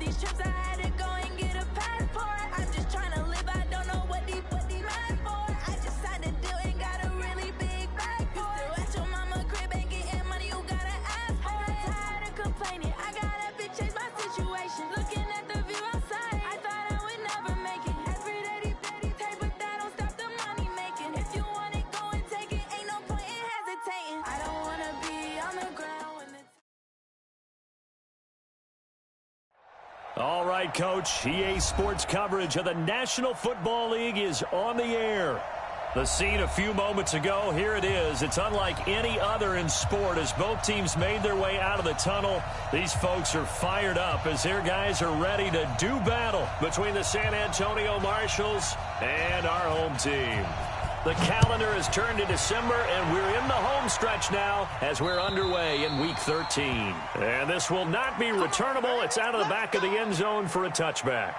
these trips, I had to go and get a passport. I'm just trying to live, I don't know what these mad for. I just signed a deal and got a really big bag for it. You still at your mama crib and getting money, you gotta ask for it. I'm tired of complaining, I gotta change my situation. Looking at the view outside, I thought I would never make it. Every day, take, but that don't stop the money making. If you want it, go and take it, ain't no point in hesitating. I don't wanna be on the ground when the All right, Coach. EA Sports coverage of the National Football League is on the air. The scene a few moments ago, here it is. It's unlike any other in sport as both teams made their way out of the tunnel. These folks are fired up as their guys are ready to do battle between the San Antonio Marshals and our home team. The calendar has turned to December, and we're in the home stretch now as we're underway in Week 13. And this will not be returnable. It's out of the back of the end zone for a touchback.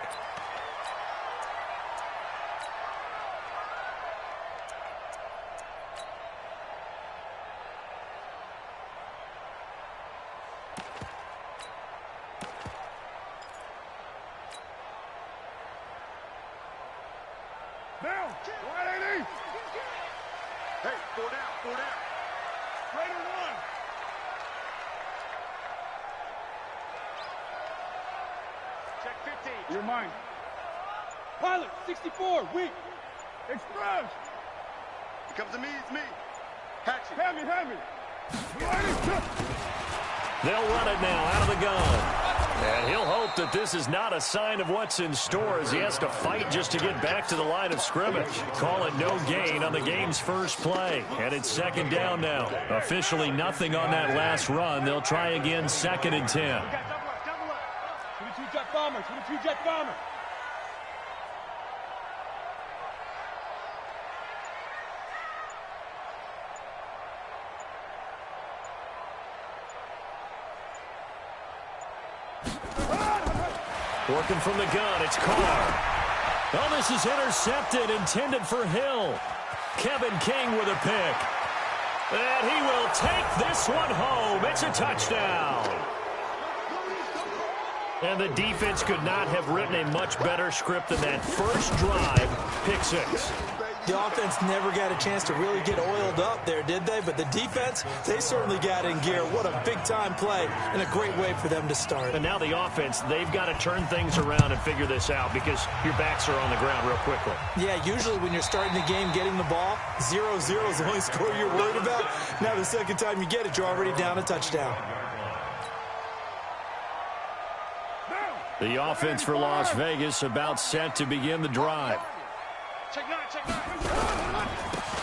Down! 180! Hey, 4 down, 4 down. Raider 1. Check 15. You're mine. Pilot, 64, weak. Express. It comes to me, it's me. Hatchet. Heavy. They'll run it now out of the gun. And he'll hope that this is not a sign of what's in store as he has to fight just to get back to the line of scrimmage. Call it no gain on the game's first play. And it's second down now. Officially nothing on that last run. They'll try again 2nd and 10. Double up. 22 jet bomber, 22 jet bomber. Working from the gun, it's Carr. Oh, this is intercepted, intended for Hill. Kevin King with a pick. And he will take this one home. It's a touchdown. And the defense could not have written a much better script than that first drive, pick 6. The offense never got a chance to really get oiled up there, did they? But the defense, they certainly got in gear. What a big-time play and a great way for them to start. And now the offense, they've got to turn things around and figure this out because your backs are on the ground real quickly. Yeah, usually when you're starting the game, getting the ball, 0-0 is the only score you're worried about. Now the second time you get it, you're already down a touchdown. The offense for Las Vegas about set to begin the drive. Check 9.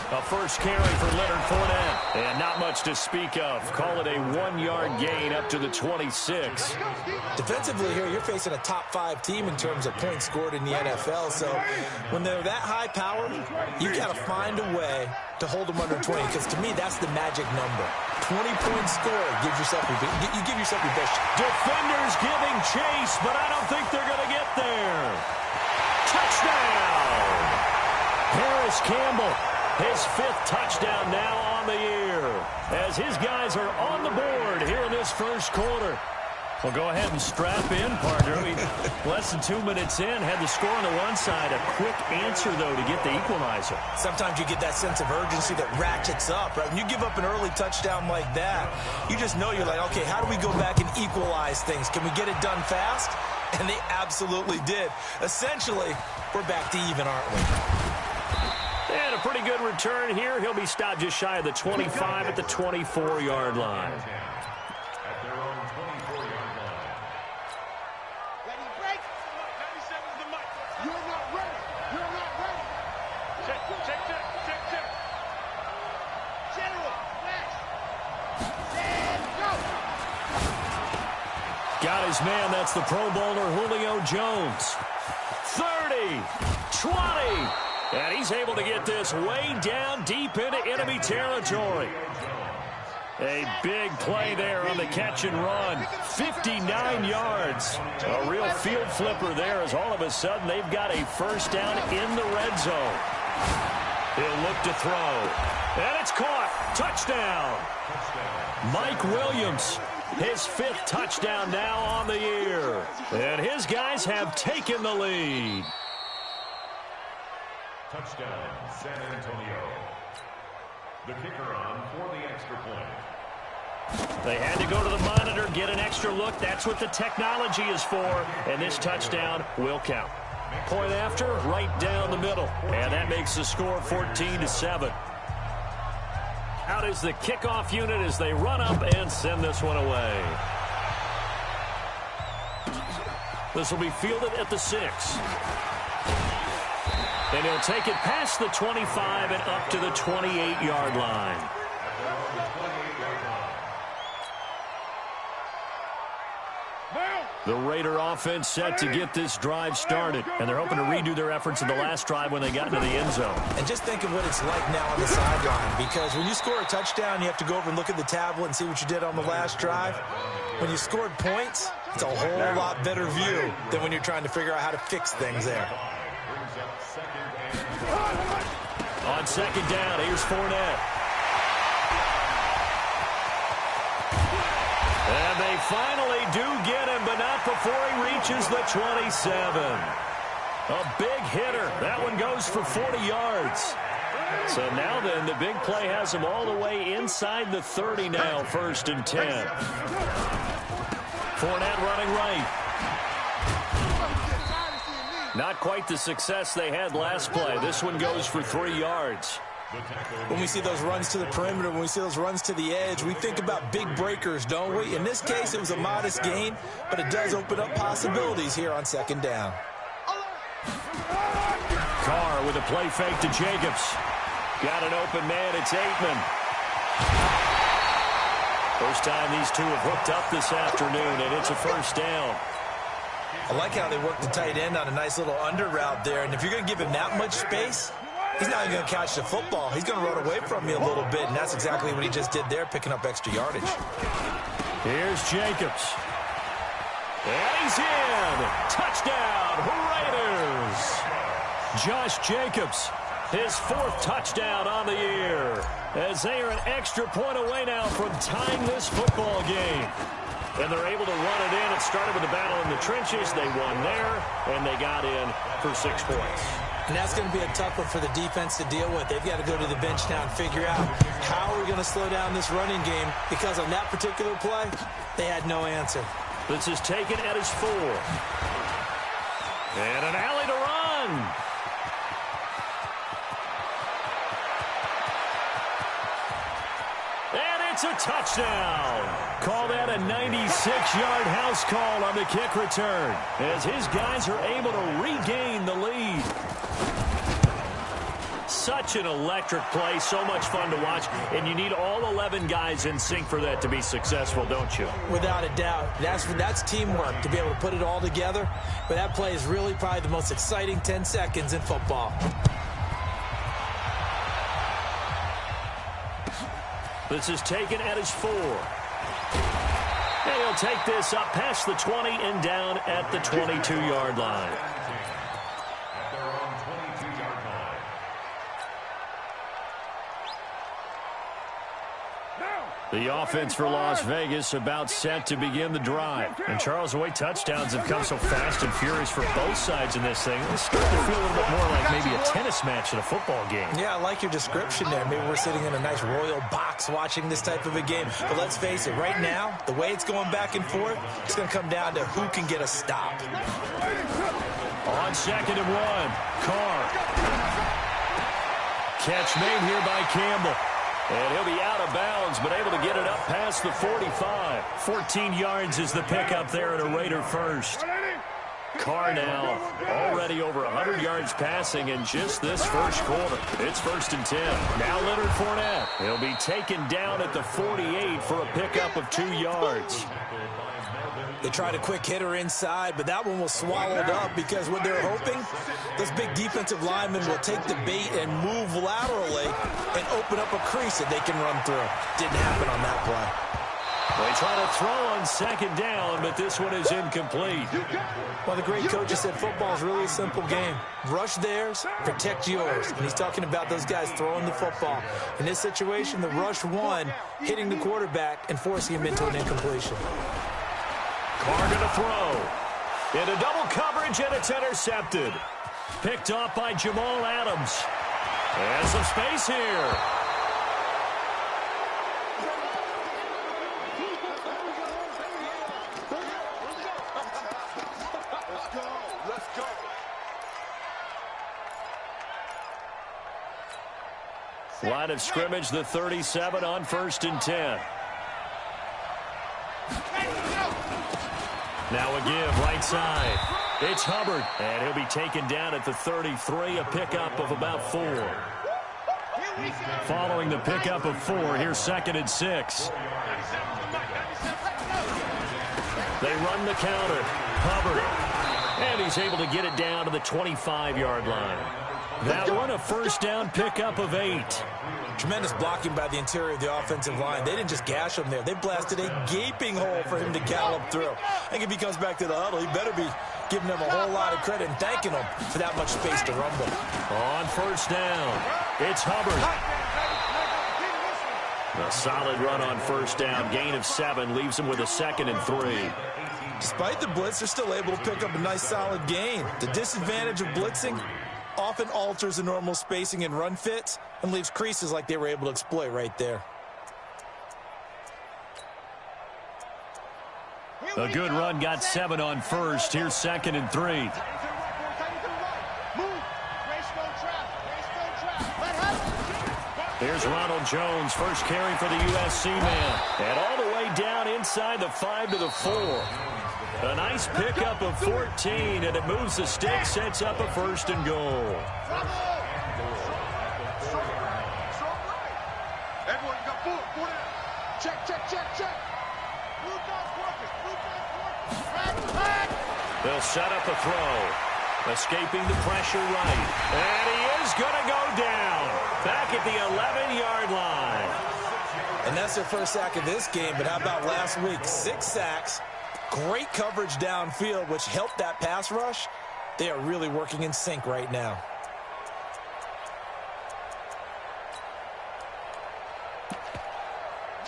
A first carry for Leonard Fournette. And not much to speak of. Call it a 1-yard gain up to the 26. Defensively here, you're facing a top 5 team in terms of points scored in the NFL. So when they're that high powered, you got to find a way to hold them under 20. Because to me, that's the magic number. 20 points scored. You give yourself your best shot. Defenders giving chase, but I don't think they're going to get there. Touchdown! Harris Campbell, his 5th touchdown now on the year, as his guys are on the board here in this first quarter. Well, go ahead and strap in, partner. Less than 2 minutes in, had the score on the one side. A quick answer, though, to get the equalizer. Sometimes you get that sense of urgency that ratchets up, right? When you give up an early touchdown like that, you just know you're like, okay, how do we go back and equalize things? Can we get it done fast? And they absolutely did. Essentially, we're back to even, aren't we? And a pretty good return here. He'll be stopped just shy of the 25 at the 24-yard line. At their own 24-yard line. Ready, break. 97 is the mic. You're not ready. Check. General, flash. And go. Got his man. That's the Pro Bowler Julio Jones. 30, 20. And he's able to get this way down deep into enemy territory. A big play there on the catch and run. 59 yards. A real field flipper there as all of a sudden they've got a first down in the red zone. He'll look to throw. And it's caught. Touchdown. Mike Williams his 5th touchdown now on the year. And his guys have taken the lead. Touchdown, San Antonio. The kicker on for the extra point. They had to go to the monitor, get an extra look. That's what the technology is for. And this touchdown will count. Point after, right down the middle. And that makes the score 14-7. Out is the kickoff unit as they run up and send this one away. This will be fielded at the 6. And he'll take it past the 25 and up to the 28-yard line. The Raider offense set to get this drive started. And they're hoping to redo their efforts in the last drive when they got into the end zone. And just think of what it's like now on the sideline. Because when you score a touchdown, you have to go over and look at the tablet and see what you did on the last drive. When you scored points, it's a whole lot better view than when you're trying to figure out how to fix things there. On second down, here's Fournette. And they finally do get him, but not before he reaches the 27. A big hitter. That one goes for 40 yards. So now then, the big play has him all the way inside the 30 now, 1st and 10. Fournette running right. Not quite the success they had last play. This one goes for 3 yards. When we see those runs to the perimeter, when we see those runs to the edge, we think about big breakers, don't we? In this case, it was a modest gain, but it does open up possibilities here on second down. Carr with a play fake to Jacobs. Got an open man. It's Aitman. First time these two have hooked up this afternoon, and it's a 1st down. I like how they work the tight end on a nice little under route there. And if you're going to give him that much space, he's not even going to catch the football. He's going to run away from you a little bit, and that's exactly what he just did there, picking up extra yardage. Here's Jacobs. And he's in. Touchdown, Raiders. Josh Jacobs, his 4th touchdown on the year, as they are an extra point away now from tying this football game. And they're able to run it in. It started with a battle in the trenches. They won there, and they got in for 6 points. And that's going to be a tough one for the defense to deal with. They've got to go to the bench now and figure out how are we going to slow down this running game, because on that particular play, they had no answer. This is taken at his 4. And an alley to run. It's a touchdown. Call that a 96-yard house call on the kick return, as his guys are able to regain the lead. Such an electric play, so much fun to watch, and you need all 11 guys in sync for that to be successful, don't you? Without a doubt. That's teamwork, to be able to put it all together. But that play is really probably the most exciting 10 seconds in football. This is taken at his 4. And he'll take this up past the 20 and down at the 22-yard line. At their own 22-yard line. The offense for Las Vegas about set to begin the drive. And Charles, the way touchdowns have come so fast and furious for both sides in this thing, it's starting to feel a little bit more like maybe a tennis match in a football game. Yeah, I like your description there. Maybe we're sitting in a nice royal box watching this type of a game. But let's face it, right now, the way it's going back and forth, it's going to come down to who can get a stop. On 2nd and 1, Carr. Catch made here by Campbell. And he'll be out of bounds, but able to get it up past the 45. 14 yards is the pickup there at a Raider 1st. Carr now already over 100 yards passing in just this first quarter. It's 1st and 10. Now Leonard Fournette. He'll be taken down at the 48 for a pickup of 2 yards. They tried a quick hitter inside, but that one was swallowed up because what they're hoping, those big defensive linemen will take the bait and move laterally and open up a crease that they can run through. Didn't happen on that play. They try to throw on second down, but this one is incomplete. Well, the great coach has said football is really a simple game. Rush theirs, protect yours. And he's talking about those guys throwing the football. In this situation, the rush won, hitting the quarterback and forcing him into an incompletion. Carr going to throw. Into double coverage, and it's intercepted. Picked off by Jamal Adams. And some space here. Line of scrimmage, the 37 on 1st and 10. Now a give, right side. It's Hubbard, and he'll be taken down at the 33, a pickup of about 4. Following the pickup of 4, here's 2nd and 6. They run the counter. Hubbard, and he's able to get it down to the 25-yard line. That one, a first down pickup of 8. Tremendous blocking by the interior of the offensive line. They didn't just gash him there. They blasted a gaping hole for him to gallop through. I think if he comes back to the huddle, he better be giving them a whole lot of credit and thanking them for that much space to rumble. On first down, it's Hubbard. A solid run on first down. Gain of 7 leaves him with a 2nd and 3. Despite the blitz, they're still able to pick up a nice solid gain. The disadvantage of blitzing often alters the normal spacing and run fits and leaves creases like they were able to exploit right there. A good run, got 7 on first. Here's 2nd and 3. Here's Ronald Jones, first carry for the USC man. And all the way down inside the 5 to the 4. A nice pickup of 14, and it moves the stick, sets up a 1st and goal. Everyone got 4. Check. They'll set up a throw. Escaping the pressure right. And he is going to go down. Back at the 11-yard line. And that's their first sack of this game, but how about last week? 6 sacks. Great coverage downfield, which helped that pass rush. They are really working in sync right now.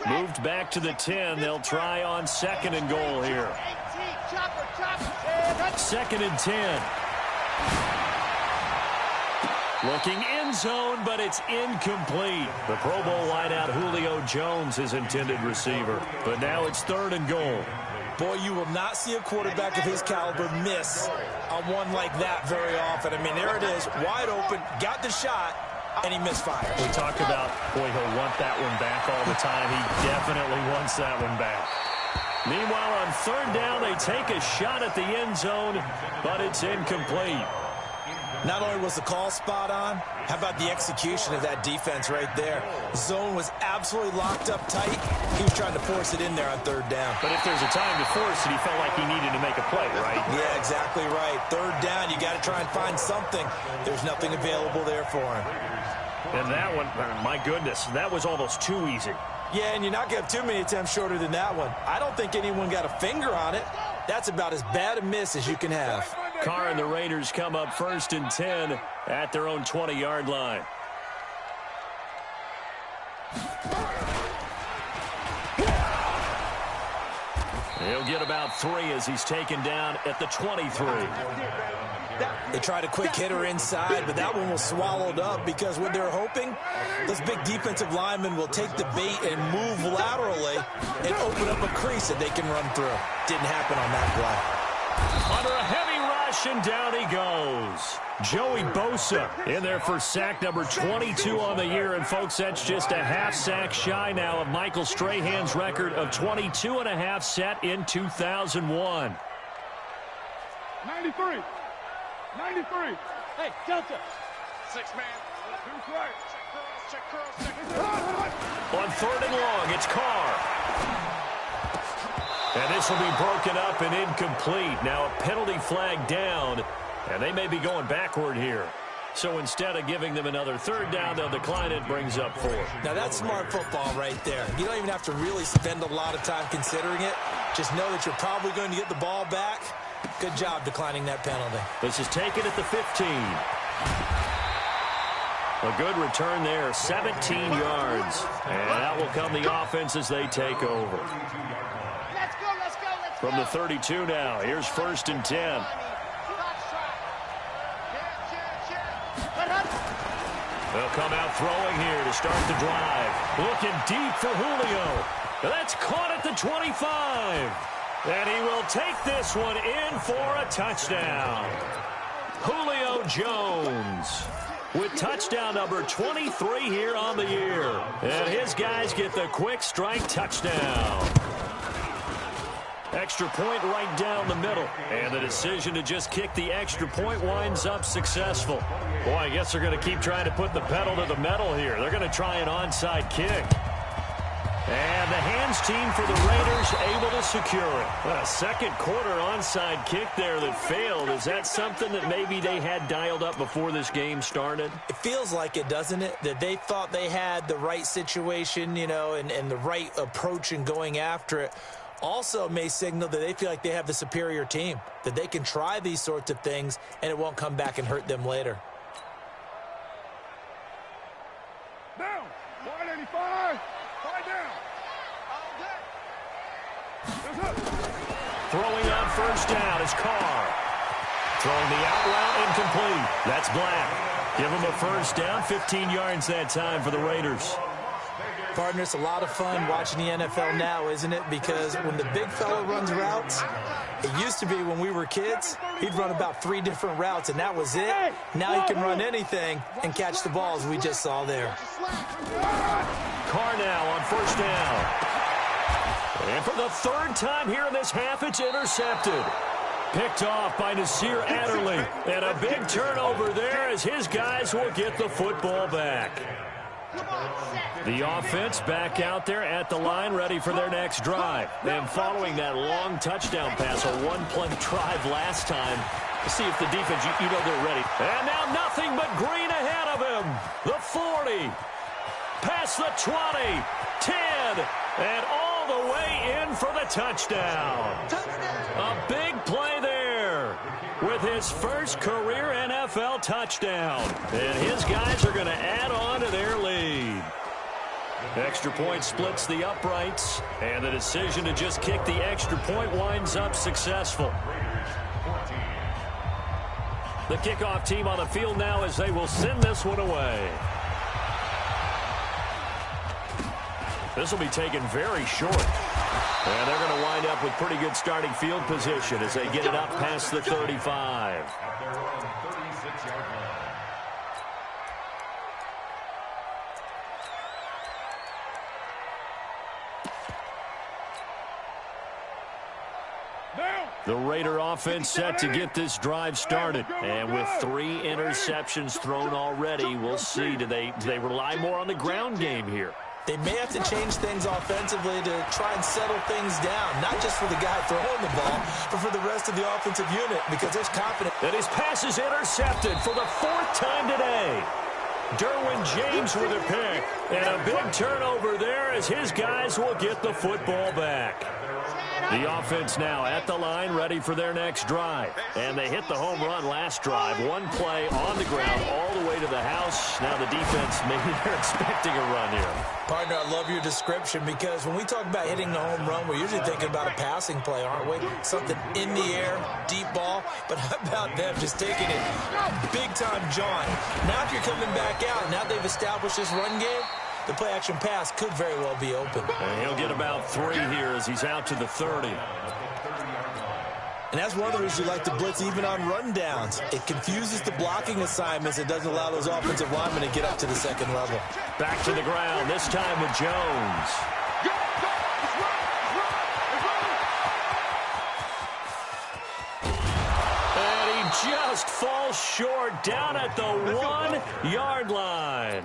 Moved back to the 10. They'll try on 2nd and goal here. 2nd and 10. Looking end zone, but it's incomplete. The Pro Bowl wideout Julio Jones, his intended receiver. But now it's 3rd and goal. Boy, you will not see a quarterback of his caliber miss on one like that very often. I mean, there it is, wide open, got the shot, and he misfired. We talk about, boy, he'll want that one back all the time. He definitely wants that one back. Meanwhile, on 3rd down, they take a shot at the end zone, but it's incomplete. Not only was the call spot on, how about the execution of that defense right there? Zone was absolutely locked up tight. He was trying to force it in there on 3rd down. But if there's a time to force it, he felt like he needed to make a play, right? Yeah, exactly right. 3rd down, you got to try and find something. There's nothing available there for him. And that one, my goodness, that was almost too easy. Yeah, and you're not going to have too many attempts shorter than that one. I don't think anyone got a finger on it. That's about as bad a miss as you can have. Carr and the Raiders come up 1st and 10 at their own 20-yard line. He'll get about 3 as he's taken down at the 23. They tried a quick hitter inside, but that one was swallowed up because what they're hoping, those big defensive linemen will take the bait and move laterally and open up a crease that they can run through. Didn't happen on that play. Under a heavy rush, and down he goes. Joey Bosa in there for sack number 22 on the year. And, folks, that's just a half sack shy now of Michael Strahan's record of 22 and a half set in 2001. 93. Hey, Delta. 6 man. Who's right? Check curls. On 3rd and long, it's Carr. And this will be broken up and incomplete. Now a penalty flag down, and they may be going backward here. So instead of giving them another third down, they'll decline it, brings up 4. Now, that's smart football right there. You don't even have to really spend a lot of time considering it. Just know that you're probably going to get the ball back. Good job declining that penalty. This is taken at the 15. A good return there, 17 yards. And out will come the offense as they take over. Let's go, let's go, let's go. From the 32 now, here's 1st and 10. They'll come out throwing here to start the drive. Looking deep for Julio. That's caught at the 25. And he will take this one in for a touchdown. Julio Jones with touchdown number 23 here on the year. And his guys get the quick strike touchdown. Extra point right down the middle. And the decision to just kick the extra point winds up successful. Boy, I guess they're going to keep trying to put the pedal to the metal here. They're going to try an onside kick. And the hands team for the Raiders able to secure it. A second quarter onside kick there that failed. Is that something that maybe they had dialed up before this game started? It feels like it, doesn't it? That they thought they had the right situation, you know, and the right approach in going after it. Also may signal that they feel like they have the superior team, that they can try these sorts of things and it won't come back and hurt them later. Down. 185. Five down. Throwing on 1st down is Carr. Throwing the out route incomplete. That's Black. Give him a 1st down, 15 yards that time for the Raiders. Partner, it's a lot of fun watching the NFL now, isn't it? Because when the big fella runs routes, it used to be when we were kids, he'd run about 3 different routes, and that was it. Now he can run anything and catch the balls we just saw there. Carr now on 1st down. And for the 3rd time here in this half, it's intercepted. Picked off by Nasir Adderley. And a big turnover there as his guys will get the football back. The offense back out there at the line, ready for their next drive. And following that long touchdown pass, a one-play drive last time, to see if the defense, you know they're ready. And now nothing but green ahead of him. The 40, past the 20, 10, and all the way in for the touchdown. A big play there with his first career NFL touchdown. And his guys are going to add on to their lead. Extra point splits the uprights, and the decision to just kick the extra point winds up successful. The kickoff team on the field now as they will send this one away. This will be taken very short. And they're going to wind up with pretty good starting field position as they get it up past the 35. The Raider offense set to get this drive started. And with 3 interceptions thrown already, we'll see. Do they rely more on the ground game here? They may have to change things offensively to try and settle things down, not just for the guy throwing the ball, but for the rest of the offensive unit, because there's confidence. And his pass is intercepted for the 4th time today. Derwin James with a pick. And a big turnover there as his guys will get the football back. The offense now at the line, ready for their next drive. And they hit the home run last drive. 1 play on the ground all the way to the house. Now the defense, maybe they're expecting a run here. Partner, I love your description because when we talk about hitting the home run, we're usually thinking about a passing play, aren't we? Something in the air, deep ball. But how about them just taking it big-time jaunt? Now if you're coming back out, now they've established this run game, the play-action pass could very well be open. And he'll get about 3 here as he's out to the 30. And that's one of the reasons you like to blitz even on rundowns. It confuses the blocking assignments. It doesn't allow those offensive linemen to get up to the second level. Back to the ground, this time with Jones. And he just just falls short down at the 1-yard line.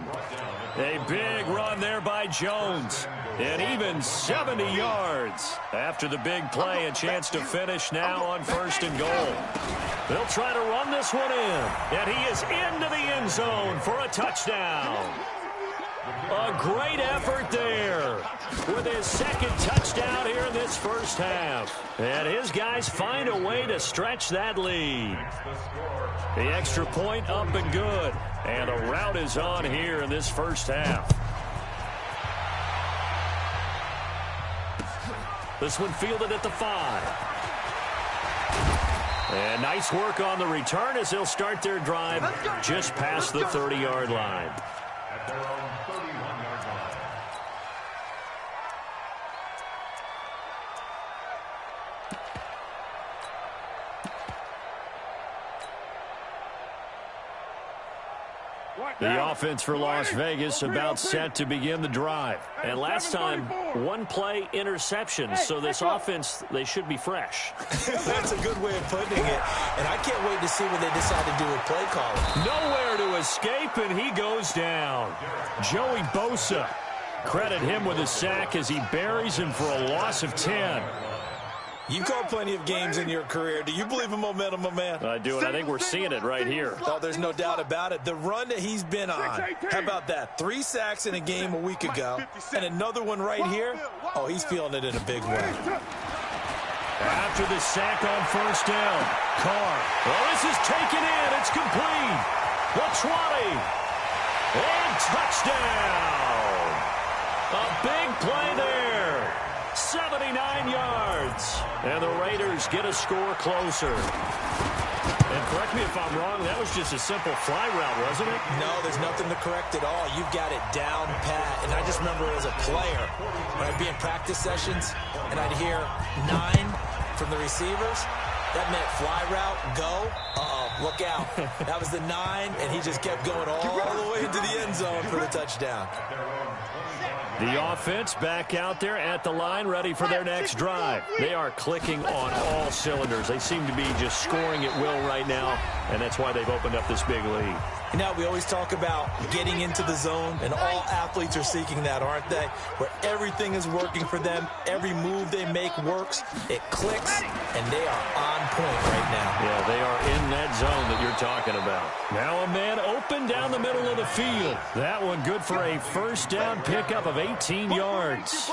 A big run there by Jones. And even 70 yards. After the big play, a chance to finish now on 1st and goal. They'll try to run this one in. And he is into the end zone for a touchdown. A great effort there with his 2nd touchdown here in this first half. And his guys find a way to stretch that lead. The extra point up and good. And a rout is on here in this first half. This one fielded at the 5. And nice work on the return as they'll start their drive just past the 30-yard line. At their own 31-yard line. The offense for Las Vegas about set to begin the drive. And last time, 1-play interception. So this offense, they should be fresh. That's a good way of putting it. And I can't wait to see what they decide to do with play calling. Nowhere to escape, and he goes down. Joey Bosa. Credit him with a sack as he buries him for a loss of 10. You've called plenty of games in your career. Do you believe in momentum, my man? I do, and I think we're seeing it right here. Oh, there's no doubt about it. The run that he's been on, how about that? 3 sacks in a game a week ago, and another one right here. Oh, he's feeling it in a big way. After the sack on 1st down, Carr. Well, this is taken in. It's complete. The 20. And touchdown. A big play there. 79 yards. And the Raiders get a score closer. And correct me if I'm wrong, that was just a simple fly route, wasn't it? No, there's nothing to correct at all. You've got it down pat. And I just remember as a player, when I'd be in practice sessions, and I'd hear 9 from the receivers, that meant fly route, go. Uh-oh, look out. That was the 9, and he just kept going all the way into the end zone for the touchdown. The offense back out there at the line, ready for their next drive. They are clicking on all cylinders. They seem to be just scoring at will right now, and that's why they've opened up this big lead. You know, we always talk about getting into the zone, and all athletes are seeking that, aren't they? Where everything is working for them, every move they make works, it clicks, and they are on point right now. Yeah, they are in that zone that you're talking about. Now a man open down the middle of the field. That one good for a 1st down pickup of 18 yards.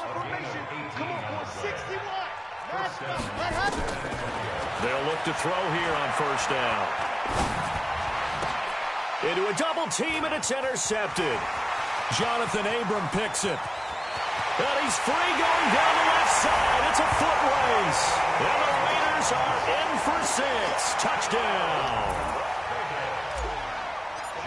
They'll look to throw here on 1st down. Into a double team, and it's intercepted. Jonathan Abram picks it. And he's free going down the left side. It's a foot race. And the Raiders are in for 6. Touchdown.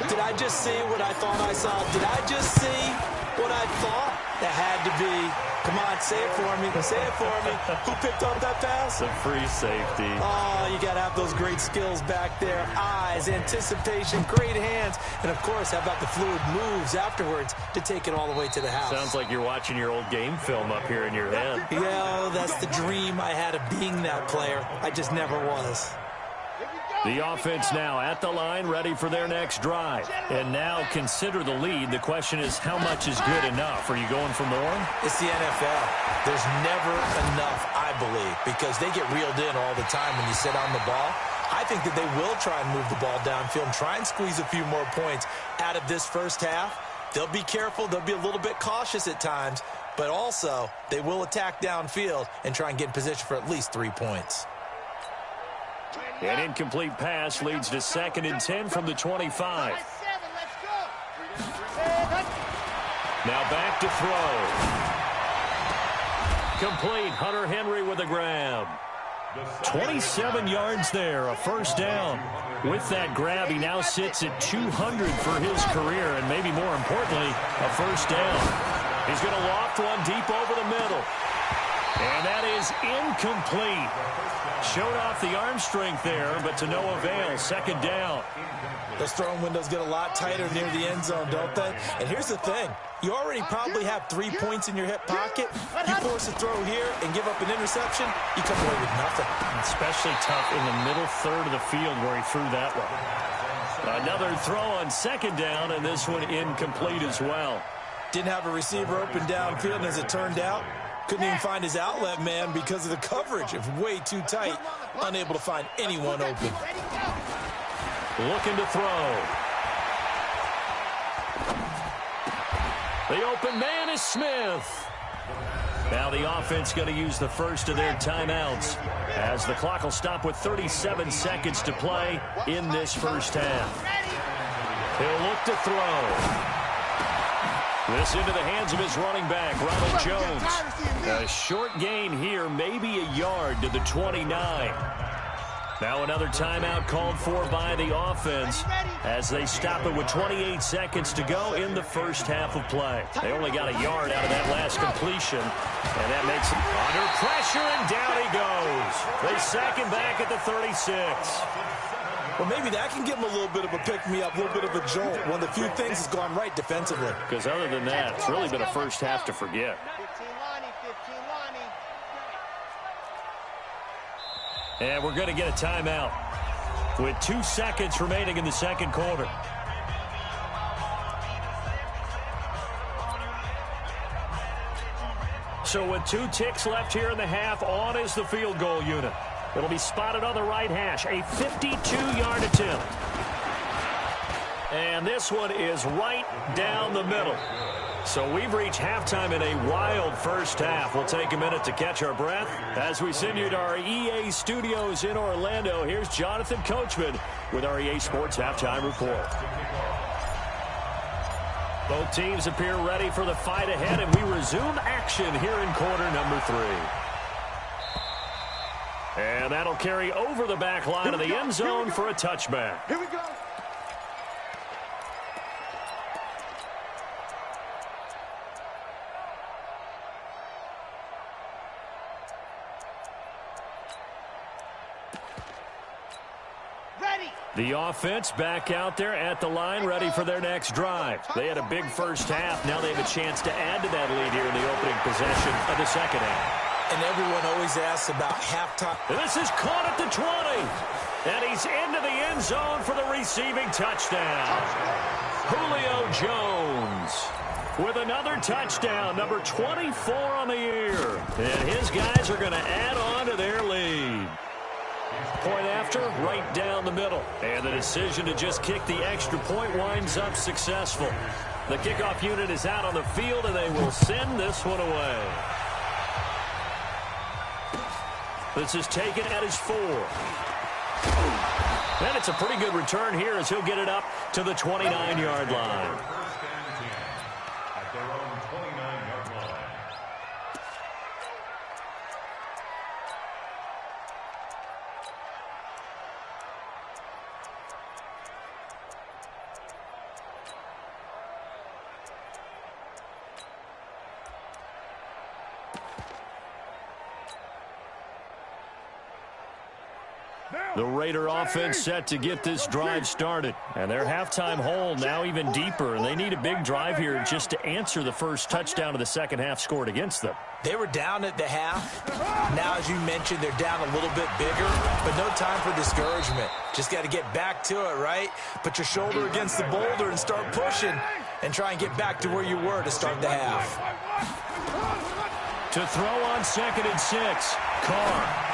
Did I just see what I thought I saw? Did I just see what I thought? That had to be. Come on, say it for me. Say it for me. Who picked up that pass? The free safety. Oh, you got to have those great skills back there. Eyes, anticipation, great hands. And, of course, how about the fluid moves afterwards to take it all the way to the house? Sounds like you're watching your old game film up here in your head. Yeah, that's the dream I had of being that player. I just never was. The offense now at the line, ready for their next drive. And now consider the lead. The question is, how much is good enough? Are you going for more? It's the NFL. There's never enough, I believe, because they get reeled in all the time when you sit on the ball. I think that they will try and move the ball downfield and try and squeeze a few more points out of this first half. They'll be careful. They'll be a little bit cautious at times, but also they will attack downfield and try and get in position for at least 3 points. An incomplete pass leads to 2nd and 10 from the 25. Now back to throw. Complete. Hunter Henry with a grab. 27 yards there, a 1st down. With that grab, he now sits at 200 for his career, and maybe more importantly, a 1st down. He's going to loft one deep over the middle. And that is incomplete. Showed off the arm strength there, but to no avail. Second down. Those throwing windows get a lot tighter near the end zone, don't they? And here's the thing. You already probably have 3 points in your hip pocket. You force a throw here and give up an interception, you come away with nothing. Especially tough in the middle third of the field where he threw that one. Another throw on second down, and this one incomplete as well. Didn't have a receiver open downfield, and as it turned out, couldn't even find his outlet man because of the coverage. It was way too tight, unable to find anyone open. Looking to throw. The open man is Smith. Now the offense going to use the first of their timeouts as the clock will stop with 37 seconds to play in this first half. He'll look to throw. This into the hands of his running back, Ronald Jones. A short gain here, maybe a yard to the 29. Now another timeout called for by the offense as they stop it with 28 seconds to go in the first half of play. They only got a yard out of that last completion, and that makes him under pressure, and down he goes. They sack him back at the 36. Well, maybe that can give him a little bit of a pick-me-up, a little bit of a jolt. One of the few things has gone right defensively. Because other than that, it's really been a first half to forget. And we're going to get a timeout with 2 seconds remaining in the second quarter. So with 2 ticks left here in the half, on is the field goal unit. It'll be spotted on the right hash, a 52-yard attempt. And this one is right down the middle. So we've reached halftime in a wild first half. We'll take a minute to catch our breath as we send you to our EA studios in Orlando. Here's Jonathan Coachman with our EA Sports Halftime Report. Both teams appear ready for the fight ahead, and we resume action here in quarter number 3. And that'll carry over the back line of the end zone for a touchback. Here we go. The offense back out there at the line, ready for their next drive. They had a big first half. Now they have a chance to add to that lead here in the opening possession of the second half. And everyone always asks about halftime. This is caught at the 20. And he's into the end zone for the receiving touchdown. Julio Jones with another touchdown, number 24 on the year. And his guys are going to add on to their lead. Point after, right down the middle. And the decision to just kick the extra point winds up successful. The kickoff unit is out on the field, and they will send this one away. This is taken at his 4. And it's a pretty good return here as he'll get it up to the 29-yard line. At their own 29-yard line. The Raider offense set to get this drive started. And their halftime hole now even deeper. And they need a big drive here just to answer the first touchdown of the second half scored against them. They were down at the half. Now, as you mentioned, they're down a little bit bigger, but no time for discouragement. Just got to get back to it, right? Put your shoulder against the boulder and start pushing and try and get back to where you were to start the half. To throw on 2nd and 6, Carr.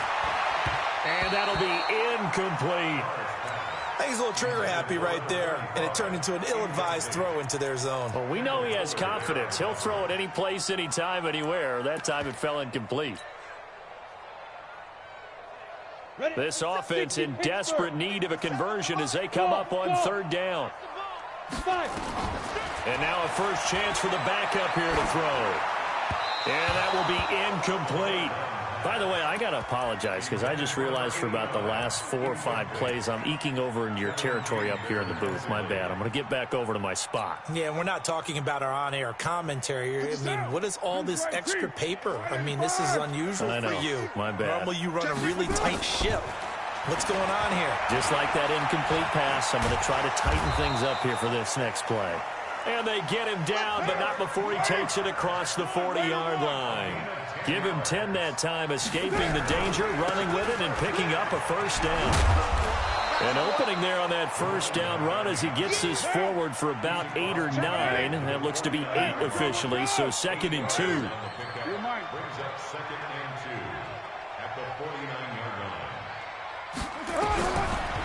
And that'll be incomplete. I think he's a little trigger happy right there, and it turned into an ill-advised throw into their zone. Well, we know he has confidence. He'll throw it any place, anytime, anywhere. That time it fell incomplete. This offense in desperate need of a conversion as they come up on 3rd down. And now a first chance for the backup here to throw. And that will be incomplete. By the way, I got to apologize because I just realized for about the last 4 or 5 plays, I'm eking over into your territory up here in the booth. My bad. I'm going to get back over to my spot. Yeah, and we're not talking about our on-air commentary. I mean, what is all this extra paper? I mean, this is unusual for you. My bad. Normally you run a really tight ship. What's going on here? Just like that incomplete pass, I'm going to try to tighten things up here for this next play. And they get him down, but not before he takes it across the 40-yard line. Give him 10 that time, escaping the danger, running with it, and picking up a first down. An opening there on that first down run as he gets this forward for about 8 or 9. That looks to be 8 officially, so 2nd and 2. Brings up 2nd and 2 at the 49-yard line.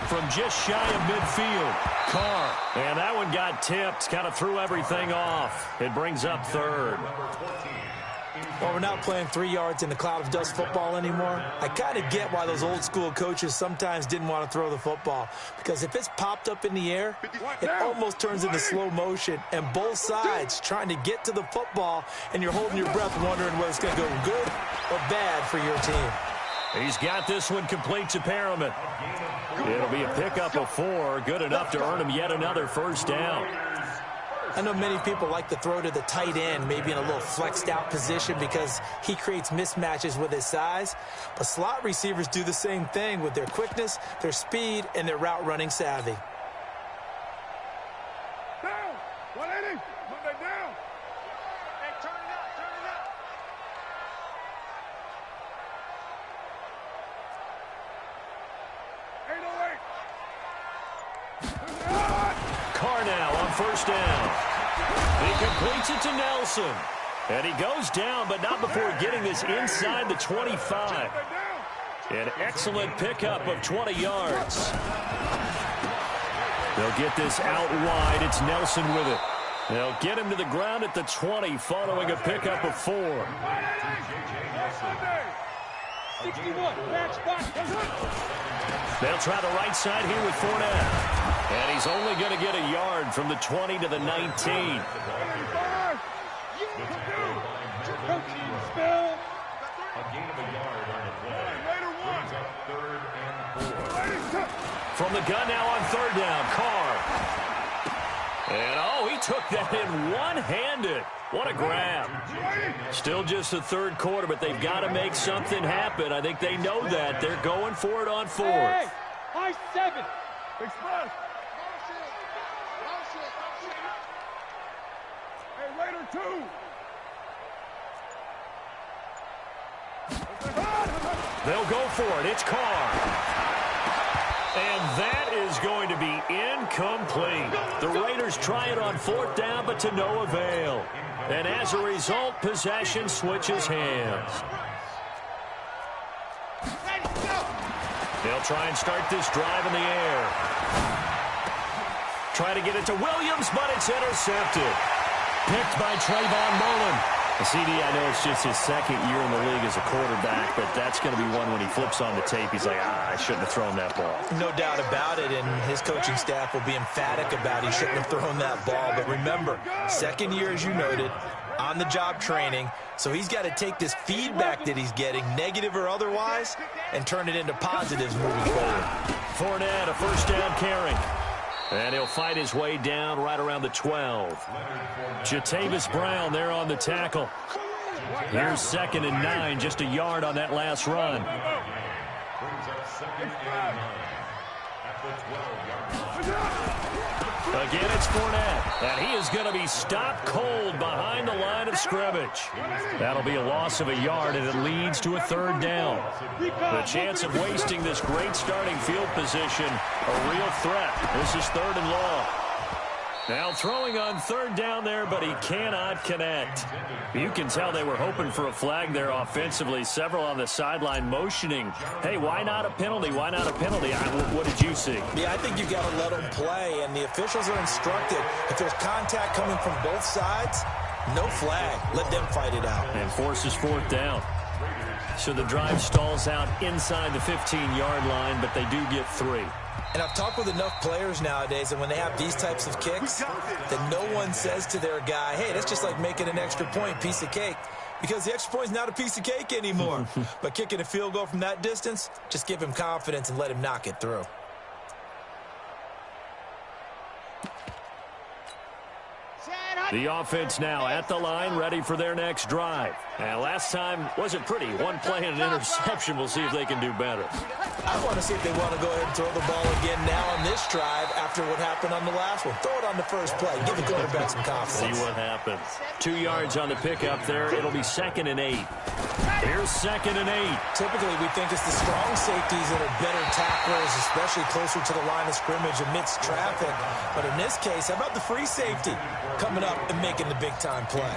From just shy of midfield, Carr. And that one got tipped, kind of threw everything off. It brings up 3rd. Well, we're not playing 3 yards in the cloud of dust football anymore. I kind of get why those old school coaches sometimes didn't want to throw the football. Because if it's popped up in the air, it almost turns into slow motion. And both sides trying to get to the football, and you're holding your breath wondering whether it's going to go good or bad for your team. He's got this one complete to Perriman. It'll be a pickup of 4, good enough to earn him yet another first down. I know many people like to throw to the tight end, maybe in a little flexed out position because he creates mismatches with his size. But slot receivers do the same thing with their quickness, their speed, and their route running savvy. Down! 180! Put that down! Hey, turn it up! Turn it up! 808! Carr now on first down. He completes it to Nelson. And he goes down, but not before getting this inside the 25. An excellent pickup of 20 yards. They'll get this out wide. It's Nelson with it. They'll get him to the ground at the 20 following a pickup of 4. 61, back spot. They'll try the right side here with Fournette. And he's only going to get a yard from the 20 to the 19. The a gain of a yard on the play. Brings up 3rd and 4. From the gun now on 3rd down, Carr. And, oh, he took that in one-handed. What a grab. Still just the 3rd quarter, but they've got to make something happen. I think they know that. They're going for it on 4th. Hey, high 7. Express. Hey, Raider 2. They'll go for it. It's Carr. And that is going to be incomplete. The Raiders try it on 4th down, but to no avail. And as a result, possession switches hands. They'll try and start this drive in the air. Try to get it to Williams, but it's intercepted. Picked by Trayvon Mullen. The CD, I know it's just his 2nd year in the league as a quarterback, but that's going to be one when he flips on the tape. He's like, I shouldn't have thrown that ball. No doubt about it, and his coaching staff will be emphatic about he shouldn't have thrown that ball. But remember, 2nd year, as you noted, on-the-job training, so he's got to take this feedback that he's getting, negative or otherwise, and turn it into positives moving forward. Fournette, a first down carry. And he'll fight his way down right around the 12. Jatavis Brown there on the tackle. Here's 2nd and 9, just a yard on that last run. Brings up 2nd and 9 at the 12-yard line. Again, it's Fournette, and he is going to be stopped cold behind the line of scrimmage. That'll be a loss of a yard, and it leads to a 3rd down. The chance of wasting this great starting field position, a real threat. This is 3rd and long. Now throwing on 3rd down there, but he cannot connect. You can tell they were hoping for a flag there offensively. Several on the sideline motioning, hey, why not a penalty? Why not a penalty? What did you see? Yeah, I think you've got to let them play, and the officials are instructed. If there's contact coming from both sides, no flag. Let them fight it out. And forces 4th down. So the drive stalls out inside the 15-yard line, but they do get 3. And I've talked with enough players nowadays, and when they have these types of kicks, that no one says to their guy, hey, that's just like making an extra point, piece of cake. because the extra point is not a piece of cake anymore. But kicking a field goal from that distance, just give him confidence and let him knock it through. The offense now at the line, ready for their next drive. And last time wasn't pretty. One play and an interception. We'll see if they can do better. I want to see if they want to go ahead and throw the ball again now on this drive after what happened on the last one. Throw it on the first play. Give the quarterback some confidence. See what happens. 2 yards on the pickup there. It'll be 2nd and 8. Here's 2nd and 8. Typically, we think it's the strong safeties that are better tacklers, especially closer to the line of scrimmage amidst traffic. But in this case, how about the free safety coming up and making the big-time play?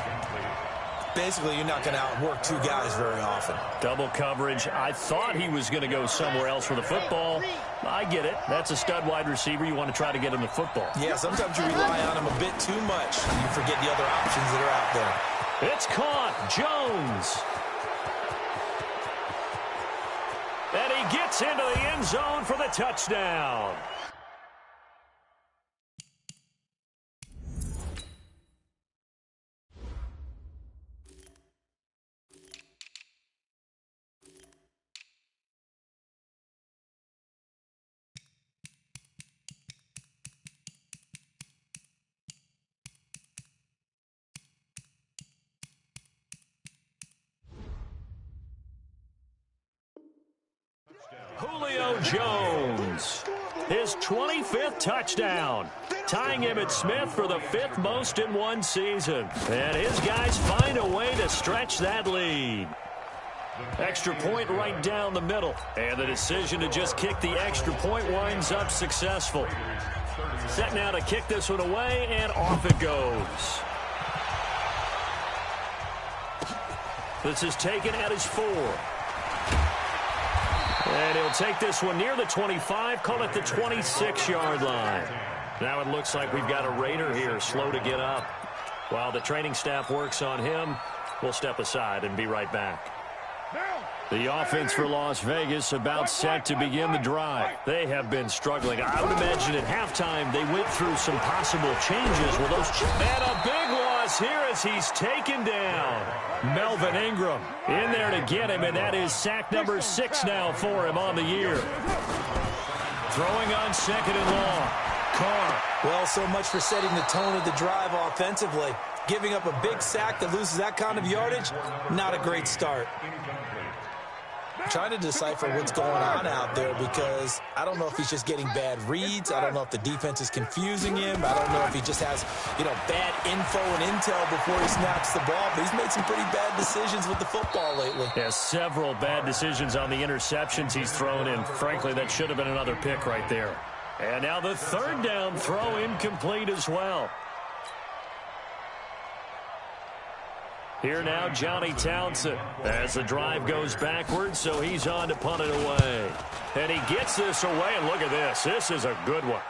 Basically, you're not going to outwork 2 guys very often. Double coverage. I thought he was going to go somewhere else for the football. I get it. That's a stud wide receiver. You want to try to get him the football. Yeah, sometimes you rely on him a bit too much. You forget the other options that are out there. It's caught. Jones. And he gets into the end zone for the touchdown. Julio Jones, his 25th touchdown, tying Emmitt Smith for the 5th most in one season. And his guys find a way to stretch that lead. Extra point right down the middle. And the decision to just kick the extra point winds up successful. Set now to kick this one away, and off it goes. This is taken at his 4. And he'll take this one near the 25, call it the 26-yard line. Now it looks like we've got a Raider here, slow to get up. While the training staff works on him, we'll step aside and be right back. The offense for Las Vegas about set to begin the drive. They have been struggling. I would imagine at halftime they went through some possible changes. Well, and a big loss here as he's taken down. Melvin Ingram in there to get him, and that is sack number 6 now for him on the year. Throwing on 2nd and long. Carr. Well, so much for setting the tone of the drive offensively. Giving up a big sack that loses that kind of yardage, not a great start. Trying to decipher what's going on out there because I don't know if he's just getting bad reads. I don't know if the defense is confusing him. I don't know if he just has, bad info and intel before he snaps the ball. But he's made some pretty bad decisions with the football lately. Yeah, several bad decisions on the interceptions he's thrown in. Frankly, that should have been another pick right there. And now the 3rd down throw incomplete as well. Here now, Johnny Townsend, as the drive goes backwards, so he's on to punt it away. And he gets this away, and look at this. This is a good one.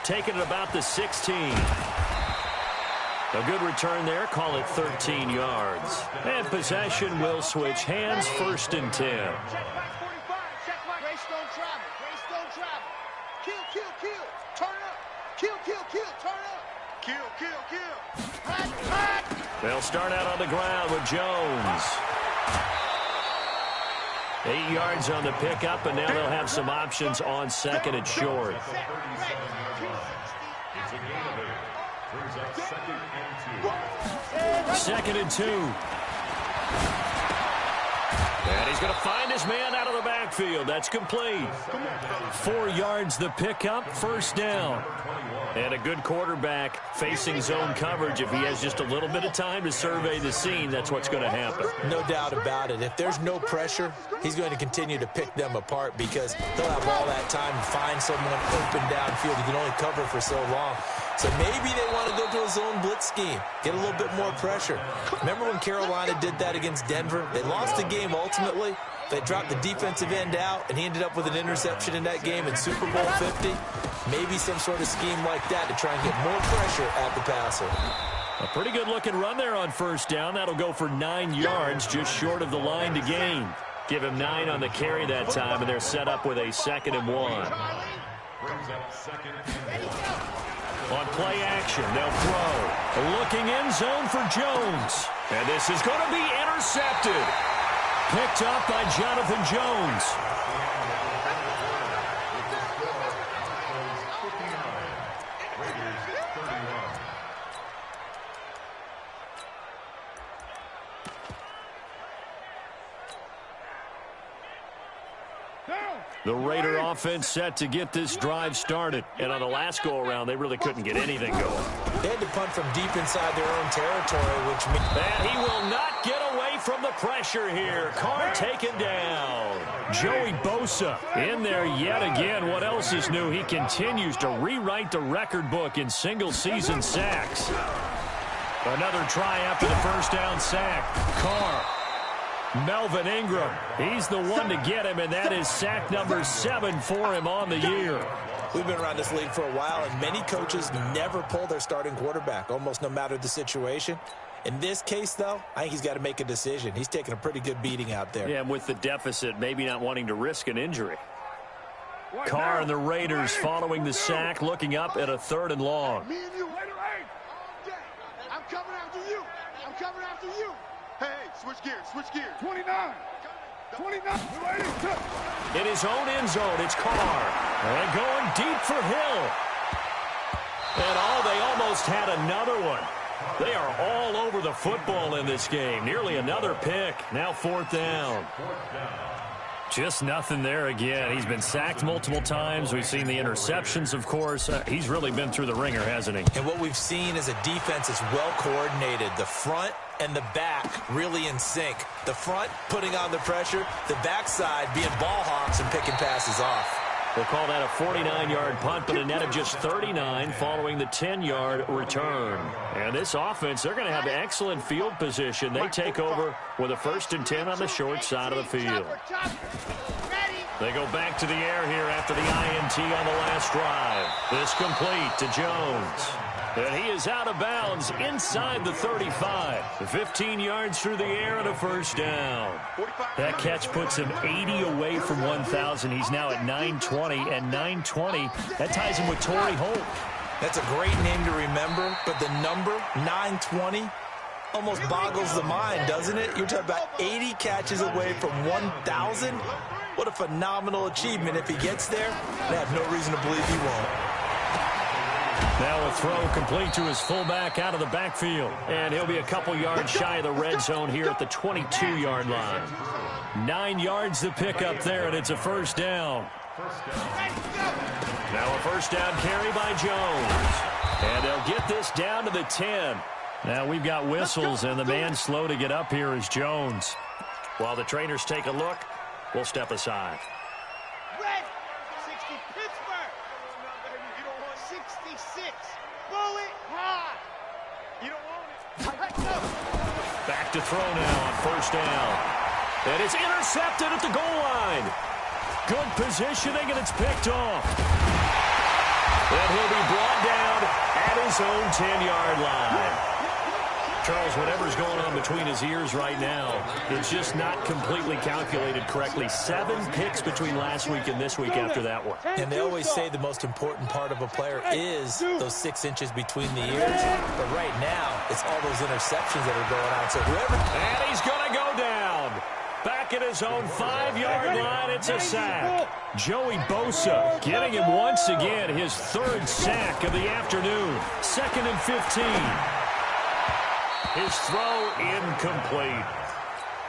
Taking it about the 16. A good return there, call it 13 yards. And possession will switch hands, 1st and 10. Check back 45, check back. Grace don't travel, Grace don't travel. Kill, turn up. Kill, turn up. Kill. Hot. They'll start out on the ground with Jones. 8 yards on the pickup, and now they'll have some options on 2nd and short. Second and 2. And he's going to find his man out of the backfield. That's complete. 4 yards the pickup, 1st down. And a good quarterback facing zone coverage. If he has just a little bit of time to survey the scene, that's what's going to happen. No doubt about it. If there's no pressure, he's going to continue to pick them apart because he'll have all that time to find someone open downfield. He can only cover for so long. So maybe they want to go to a zone blitz scheme, get a little bit more pressure. Remember when Carolina did that against Denver? They lost the game ultimately. They dropped the defensive end out, and he ended up with an interception in that game in Super Bowl 50. Maybe some sort of scheme like that to try and get more pressure at the passer. A pretty good-looking run there on 1st down. That'll go for 9 yards, just short of the line to gain. Give him 9 on the carry that time, and they're set up with a 2nd and 1. On play action, they'll throw. Looking end zone for Jones. And this is going to be intercepted. Picked up by Jonathan Jones. The Raider offense set to get this drive started. And on the last go-around, they really couldn't get anything going. They had to punt from deep inside their own territory, which means... And he will not get away from the pressure here. Carr taken down. Joey Bosa in there yet again. What else is new? He continues to rewrite the record book in single-season sacks. Another try after the first down sack. Carr. Melvin Ingram, he's the one to get him, and that is sack number 7 for him on the year. We've been around this league for a while, and many coaches never pull their starting quarterback, almost no matter the situation. In this case, though, I think he's got to make a decision. He's taking a pretty good beating out there. Yeah, and with the deficit, maybe not wanting to risk an injury. Carr and the Raiders following the sack, looking up at a 3rd and long. Me and you, I'm coming after you. I'm coming after you. Hey, switch gears, switch gears. 29. In his own end zone, it's Carr. And going deep for Hill. And they almost had another one. They are all over the football in this game. Nearly another pick. Now 4th down. Just nothing there again. He's been sacked multiple times. We've seen the interceptions, of course. He's really been through the ringer, hasn't he? And what we've seen is a defense that's well coordinated. The front and the back really in sync. The front putting on the pressure, the backside being ball hawks and picking passes off. We'll call that a 49-yard punt, but a net of just 39 following the 10-yard return. And this offense, they're going to have excellent field position. They take over with a 1st and 10 on the short side of the field. They go back to the air here after the INT on the last drive. This complete to Jones. And he is out of bounds inside the 35. 15 yards through the air and a 1st down. That catch puts him 80 away from 1,000. He's now at 920, and 920, that ties him with Torrey Holt. That's a great name to remember, but the number, 920, almost boggles the mind, doesn't it? You're talking about 80 catches away from 1,000. What a phenomenal achievement. If he gets there, they have no reason to believe he won't. Now a throw complete to his fullback out of the backfield. And he'll be a couple yards shy of the red zone here at the 22-yard line. 9 yards to pick up there, and it's a 1st down. Now a 1st down carry by Jones. And they'll get this down to the 10. Now we've got whistles, and the man slow to get up here is Jones. While the trainers take a look, we'll step aside. Red, 60 Pittsburgh. 66. Bullet high. You don't want it. Back to throw now on 1st down. And it's intercepted at the goal line. Good positioning, and it's picked off. And he'll be brought down at his own 10-yard line. Charles, whatever's going on between his ears right now, it's just not completely calculated correctly. 7 picks between last week and this week after that one. And they always say the most important part of a player is those 6 inches between the ears. But right now, it's all those interceptions that are going on. So whoever... And he's going to go down. Back at his own 5-yard line, it's a sack. Joey Bosa getting him once again his 3rd sack of the afternoon. 2nd and 15. His throw incomplete.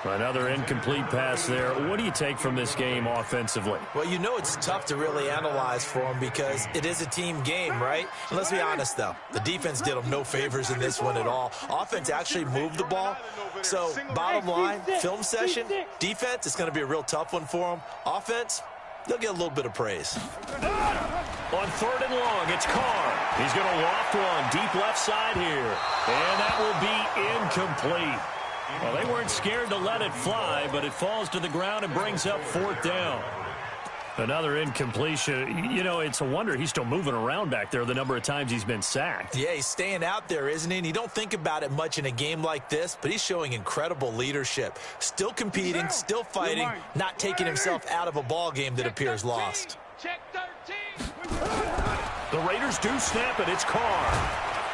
Another incomplete pass there. What do you take from this game offensively? Well, you know it's tough to really analyze for him because it is a team game, right? And let's be honest, though. The defense did them no favors in this one at all. Offense actually moved the ball. So, bottom line, film session, defense, it's going to be a real tough one for them. Offense, they'll get a little bit of praise. On 3rd and long, it's Carr. He's going to loft one deep left side here. And that will be incomplete. Well, they weren't scared to let it fly, but it falls to the ground and brings up 4th down. Another incompletion. You know, it's a wonder he's still moving around back there the number of times he's been sacked. Yeah, he's staying out there, isn't he? And you don't think about it much in a game like this, but he's showing incredible leadership. Still competing, still fighting, not taking himself out of a ball game that appears lost. Check 13. The Raiders do snap it. It's Carr.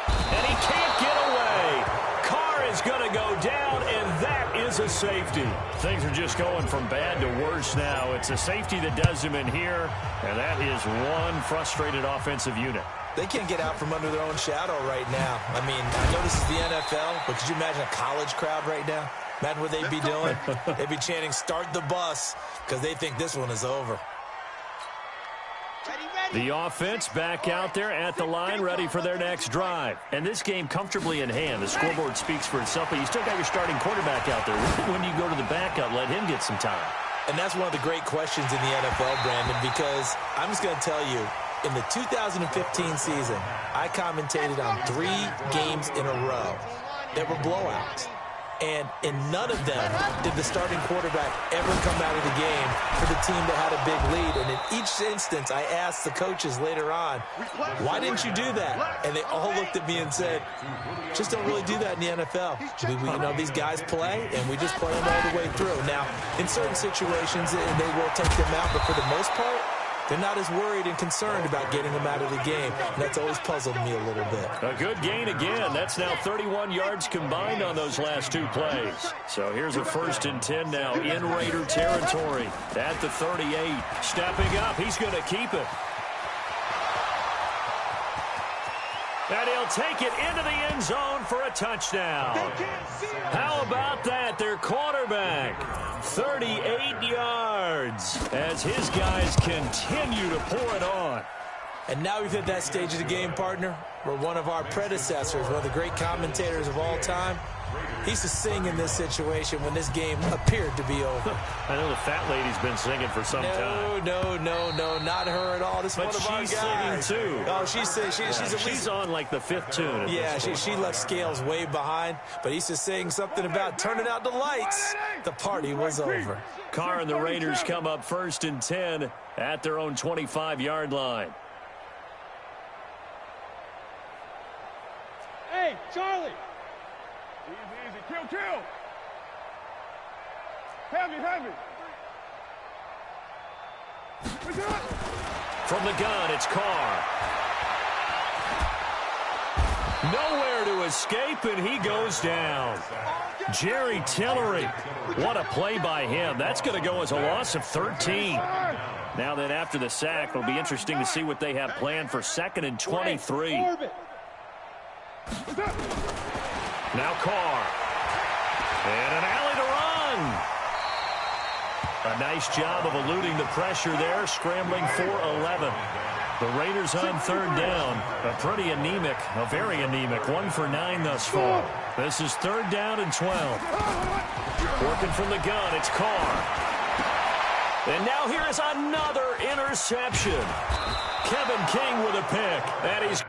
And he can't get away. Carr is going to go down, and that is a safety. Things are just going from bad to worse now. It's a safety that does him in here, and that is one frustrated offensive unit. They can't get out from under their own shadow right now. I mean, I know this is the NFL, but could you imagine a college crowd right now? Imagine what they'd be doing. They'd be chanting, "Start the bus," because they think this one is over. The offense back out there at the line, ready for their next drive. And this game comfortably in hand. The scoreboard speaks for itself, but you still got your starting quarterback out there. When you go to the backup, let him get some time. And that's one of the great questions in the NFL, Brandon, because I'm just going to tell you, in the 2015 season, I commentated on 3 games in a row that were blowouts. And in none of them did the starting quarterback ever come out of the game for the team that had a big lead. And in each instance, I asked the coaches later on, why didn't you do that? And they all looked at me and said, just don't really do that in the NFL. You know, these guys play, and we just play them all the way through. Now, in certain situations, they will take them out, but for the most part, they're not as worried and concerned about getting them out of the game. And that's always puzzled me a little bit. A good gain again. That's now 31 yards combined on those last 2 plays. So here's a 1st and 10 now in Raider territory at the 38. Stepping up, he's going to keep it. And he'll take it into the end zone for a touchdown. How about that? Their quarterback, 38 yards, as his guys continue to pour it on. And now we've hit that stage of the game, partner, where one of our predecessors, one of the great commentators of all time, he used to sing in this situation when this game appeared to be over. I know the fat lady's been singing for some time. No, not her at all. This is one of our guys. But she's singing, too. Oh, she's on like the 5th tune. Yeah, she left Scales way behind, but he used to sing something about turning out the lights. The party was over. Carr and the Raiders come up 1st and 10 at their own 25-yard line. Hey, Charlie. Easy. Kill. Heavy. From the gun, it's Carr. Nowhere to escape, and he goes down. Jerry Tillery. What a play by him. That's going to go as a loss of 13. Now then, after the sack, it'll be interesting to see what they have planned for 2nd and 23. Now Carr. And an alley to run. A nice job of eluding the pressure there, scrambling for 11. The Raiders on 3rd down. A very anemic 1 for 9 thus far. This is 3rd down and 12. Working from the gun, it's Carr. And now here is another interception. Kevin King with a pick. And he's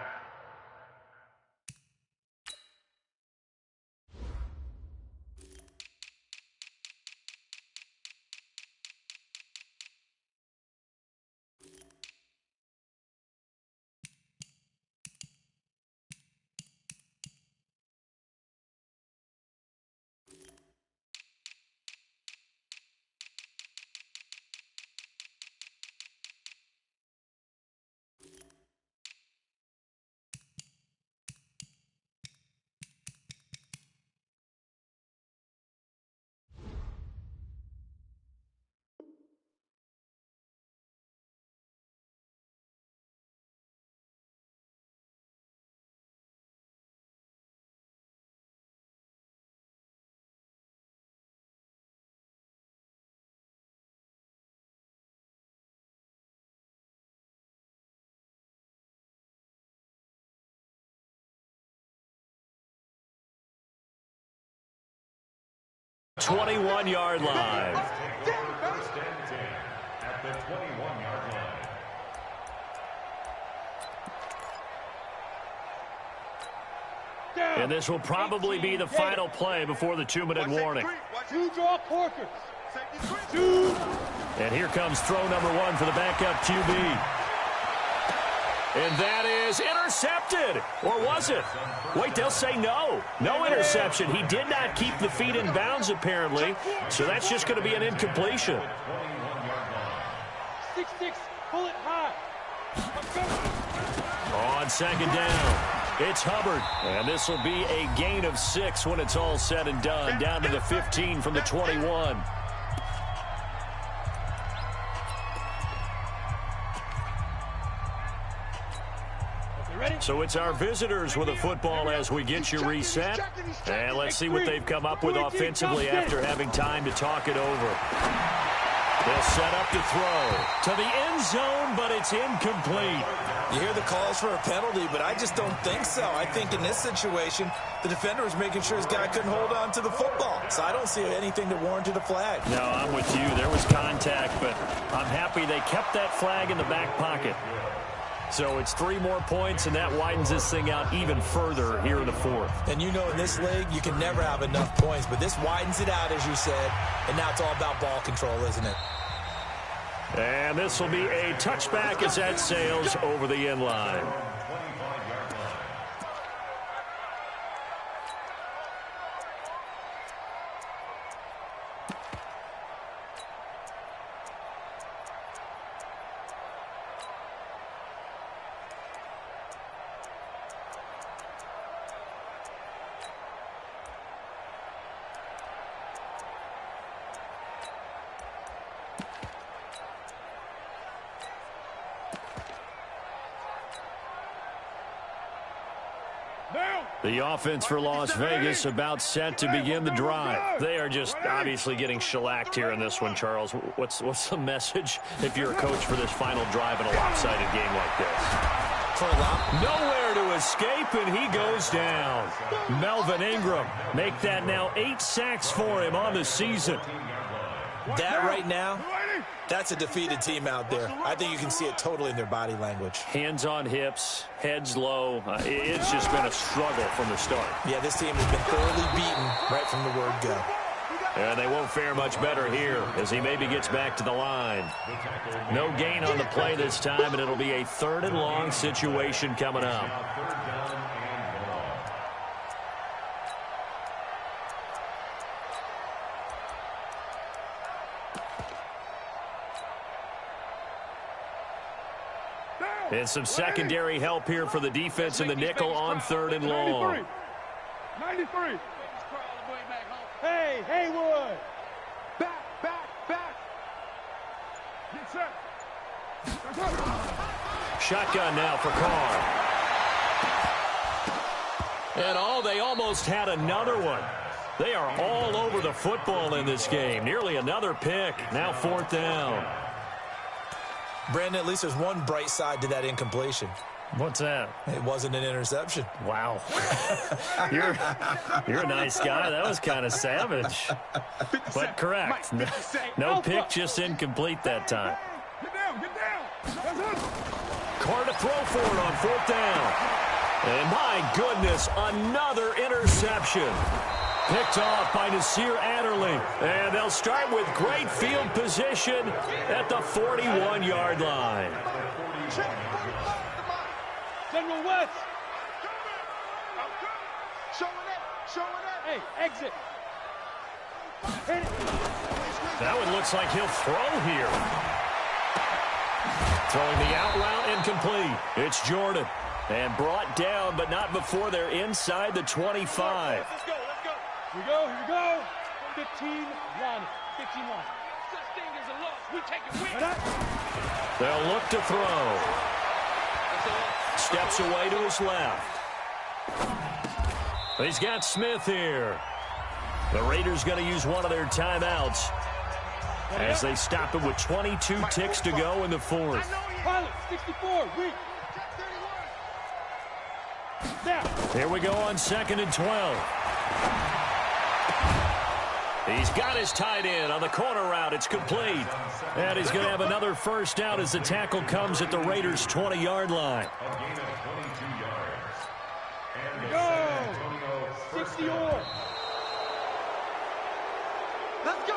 21-yard line. First and 10 at the 21-yard line. And this will probably be the final play before the 2-minute warning. 2 draw corkers. 2. And here comes throw number 1 for the backup QB. And that is intercepted. Or was it? Wait, they'll say no. No interception. He did not keep the feet in bounds, apparently. So that's just going to be an incompletion. 6-6, pull it high. On second down, it's Hubbard. And this will be a gain of 6 when it's all said and done. Down to the 15 from the 21. So it's our visitors with a football as we get you reset. And let's see what they've come up with offensively after having time to talk it over. They'll set up to throw to the end zone, but it's incomplete. You hear the calls for a penalty, but I just don't think so. I think in this situation, the defender was making sure his guy couldn't hold on to the football. So I don't see anything that warranted a flag. No, I'm with you. There was contact, but I'm happy they kept that flag in the back pocket. So it's 3 more points, and that widens this thing out even further here in the 4th. And you know in this league, you can never have enough points, but this widens it out, as you said, and now it's all about ball control, isn't it? And this will be a touchback as that sails over the end line. The offense for Las Vegas about set to begin the drive. They are just obviously getting shellacked here in this one, Charles. What's the message if you're a coach for this final drive in a lopsided game like this? Nowhere to escape, and he goes down. Melvin Ingram, make that now 8 sacks for him on the season. That right now, that's a defeated team out there. I think you can see it totally in their body language. Hands on hips, heads low. It's just been a struggle from the start. Yeah, this team has been thoroughly beaten right from the word go. And they won't fare much better here as he maybe gets back to the line. No gain on the play this time, and it'll be a 3rd and long situation coming up. And some secondary help here for the defense in the nickel on 3rd and long. 93. Hey, Haywood. Back. Get set. Shotgun now for Carr. And they almost had another one. They are all over the football in this game. Nearly another pick. Now 4th down. Brandon, at least there's one bright side to that incompletion. What's that? It wasn't an interception. Wow. You're a nice guy. That was kind of savage. But correct. No pick, just incomplete that time. Get down. Carr to throw for it on 4th down. And my goodness, another interception. Picked off by Nasir Adderley. And they'll start with great field position at the 41-yard line. General West. Showing it. Hey, exit. Hit it. That one looks like he'll throw here. Throwing the out route incomplete. It's Jordan. And brought down, but not before they're inside the 25. Let's go. Here we go. 15 line. Such thing as a loss. We take it with. They'll look to throw. Steps away to his left. He's got Smith here. The Raiders going to use one of their timeouts as they stop it with 22 ticks to go in the 4th. Pilot, 64. Here we go on 2nd and 12. He's got his tight end on the corner route. It's complete. And he's going to have another 1st down as the tackle comes at the Raiders' 20-yard line. Go! 60 or. Let's go!